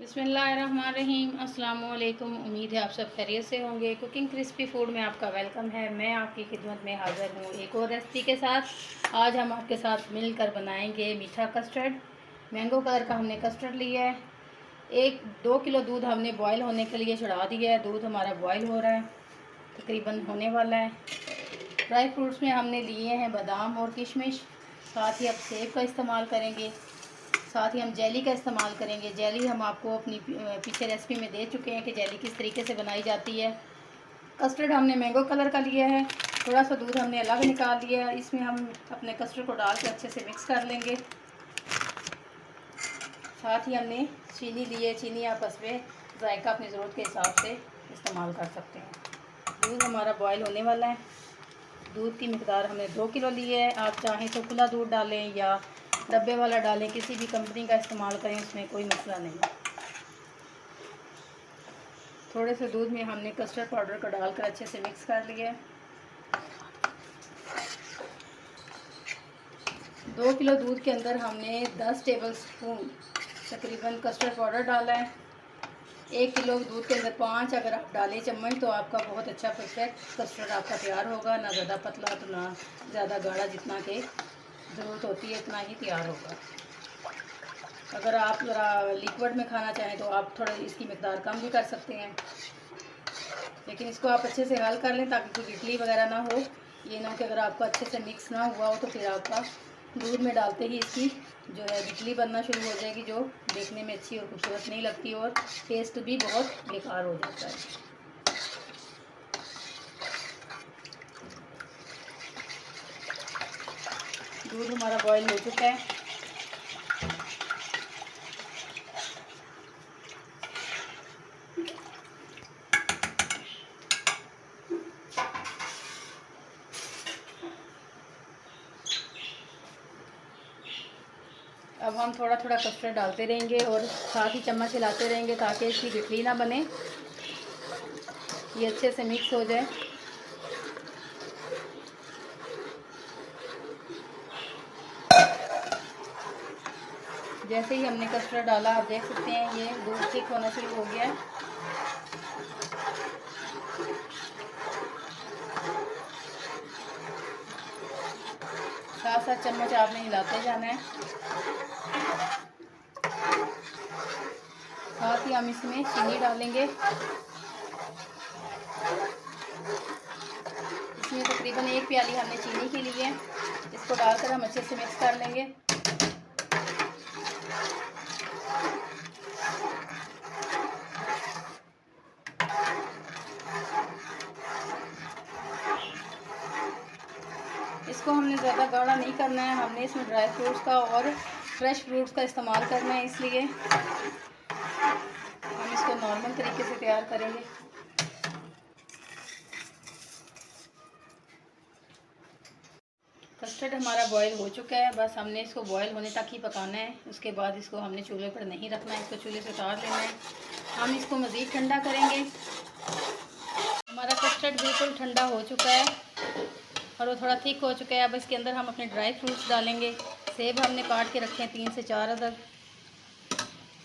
बिस्मिल्लाहिर्रहमानिर्रहीम। अस्सलाम वालेकुम। उम्मीद है आप सब खैरियत से होंगे। कुकिंग क्रिस्पी फूड में आपका वेलकम है। मैं आपकी खिदमत में हाज़िर हूँ एक और रेसिपी के साथ। आज हम आपके साथ मिलकर बनाएंगे मीठा कस्टर्ड। मैंगो कलर का हमने कस्टर्ड लिया है। 1-2 किलो दूध हमने बॉयल होने के लिए चढ़ा दिया है। दूध हमारा बॉयल हो रहा है, तकरीबन होने वाला है। ड्राई फ्रूट्स में हमने लिए हैं बादाम और किशमिश, साथ ही अब सेब का इस्तेमाल करेंगे, साथ ही हम जेली का इस्तेमाल करेंगे। जेली हम आपको अपनी पीछे रेसिपी में दे चुके हैं कि जेली किस तरीके से बनाई जाती है। कस्टर्ड हमने मैंगो कलर का लिया है। थोड़ा सा दूध हमने अलग निकाल लिया है। इसमें हम अपने कस्टर्ड को डाल के अच्छे से मिक्स कर लेंगे। साथ ही हमने चीनी ली है। चीनी आप हस्बे जायका अपनी ज़रूरत के हिसाब से इस्तेमाल कर सकते हैं। दूध हमारा बॉयल होने वाला है। दूध की मिकदार हमने 2 किलो ली है। आप चाहें तो खुला दूध डालें या डब्बे वाला डालें, किसी भी कंपनी का इस्तेमाल करें, उसमें कोई मसला नहीं। थोड़े से दूध में हमने कस्टर्ड पाउडर को डालकर अच्छे से मिक्स कर लिया है। 2 किलो दूध के अंदर हमने 10 टेबल स्पून तकरीबन कस्टर्ड पाउडर डाला है। 1 किलो दूध के अंदर 5 अगर आप डालें चम्मच तो आपका बहुत अच्छा परफेक्ट कस्टर्ड आपका तैयार होगा। ना ज़्यादा पतला तो ना ज़्यादा गाढ़ा, जितना कि ज़रूरत होती है इतना ही तैयार होगा। अगर आप ज़रा लिक्विड में खाना चाहें तो आप थोड़ा इसकी मिकदार कम भी कर सकते हैं, लेकिन इसको आप अच्छे से हल कर लें ताकि कोई गिटली वगैरह ना हो। ये ना कि अगर आपका अच्छे से मिक्स ना हुआ हो तो फिर आपका दूध में डालते ही इसकी जो है गिटली बनना शुरू हो जाएगी, जो देखने में अच्छी और खूबसूरत नहीं लगती और टेस्ट भी बहुत बेकार हो जाता है। दूध हमारा बॉयल हो चुका है। अब हम थोड़ा थोड़ा कस्टर्ड डालते रहेंगे और साथ ही चम्मच हिलाते रहेंगे ताकि इसकी गिटली ना बने, ये अच्छे से मिक्स हो जाए। जैसे ही हमने कस्टर्ड डाला आप देख सकते हैं ये दूध थिक होना शुरू हो गया है। साथ साथ चम्मच आपने हिलाते जाना है। साथ ही हम इसमें चीनी डालेंगे। इसमें तकरीबन 1 प्याली हमने चीनी की ली है। इसको डालकर हम अच्छे से मिक्स कर लेंगे। इसको हमने ज़्यादा गाढ़ा नहीं करना है। हमने इसमें ड्राई फ्रूट्स का और फ्रेश फ्रूट्स का इस्तेमाल करना है, इसलिए हम इसको नॉर्मल तरीके से तैयार करेंगे। कस्टर्ड हमारा बॉयल हो चुका है। बस हमने इसको बॉयल होने तक ही पकाना है। उसके बाद इसको हमने चूल्हे पर नहीं रखना है, इसको चूल्हे से उतार लेना है। हम इसको मज़ीद ठंडा करेंगे। हमारा कस्टर्ड बिल्कुल ठंडा हो चुका है और वो थोड़ा थिक हो चुका है। अब इसके अंदर हम अपने ड्राई फ्रूट्स डालेंगे। सेब हमने काट के रखे हैं 3 से 4 अदद।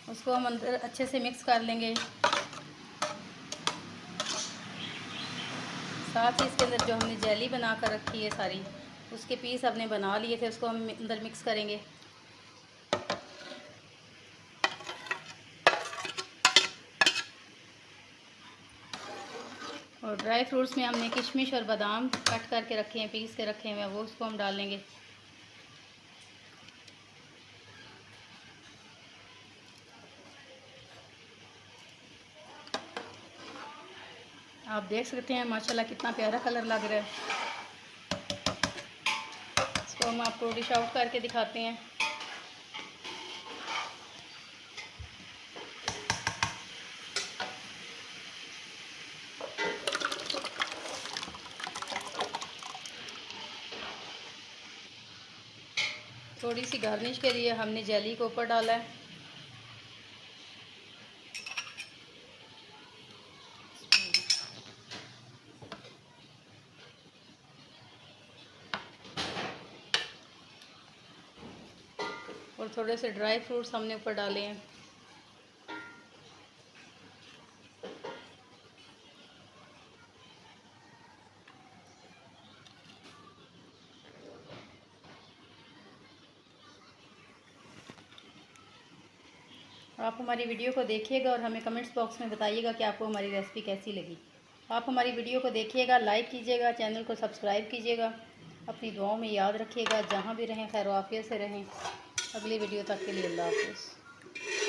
उसको हम अंदर अच्छे से मिक्स कर लेंगे। साथ ही इसके अंदर जो हमने जेली बना कर रखी है सारी, उसके पीस हमने बना लिए थे, उसको हम अंदर मिक्स करेंगे। और ड्राई फ्रूट्स में हमने किशमिश और बादाम कट करके रखे हैं, पीस के रखे हैं, वो उसको हम डालेंगे। आप देख सकते हैं माशाल्लाह कितना प्यारा कलर लग रहा है। इसको हम आपको डिश आउट करके दिखाते हैं। थोड़ी सी गार्निश के लिए हमने जेली को ऊपर डाला है। और थोड़े से ड्राई फ्रूट्स हमने ऊपर डाले हैं। आप हमारी वीडियो को देखिएगा और हमें कमेंट्स बॉक्स में बताइएगा कि आपको हमारी रेसिपी कैसी लगी। आप हमारी वीडियो को देखिएगा, लाइक कीजिएगा, चैनल को सब्सक्राइब कीजिएगा। अपनी दुआओं में याद रखिएगा। जहाँ भी रहें खैर आफियत से रहें। अगली वीडियो तक के लिए अल्लाह हाफ़िज़।